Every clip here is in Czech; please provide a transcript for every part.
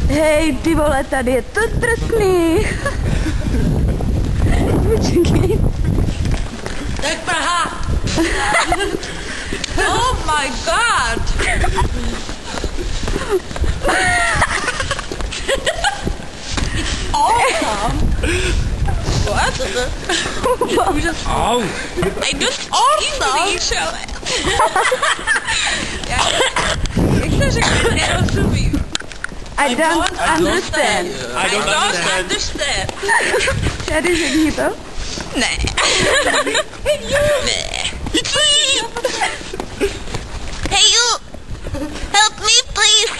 Hej, ty vole, tady je to drsný. Počkej. Tak Praha. Oh my god. It's awesome. What? Au. I don't English. Jak se řekne, nerozumím. I don't understand. I don't understand. Tady řekni to. Ne. Ne. Hey you! Help me please!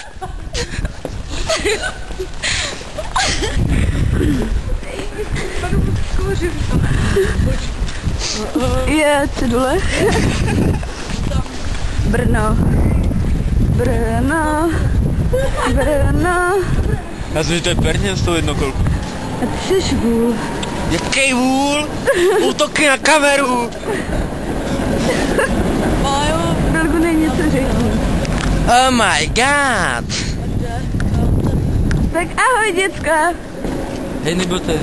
Je cedule. Brno. Brno. Brno. Já jsem, že to je Perně s tou jednokolkou. A ty jsi vůl. Jaký vůl? Útoky na kameru. Dalgo něco řekni. Oh my god. Tak ahoj, děcka. Hej, nebyl tady.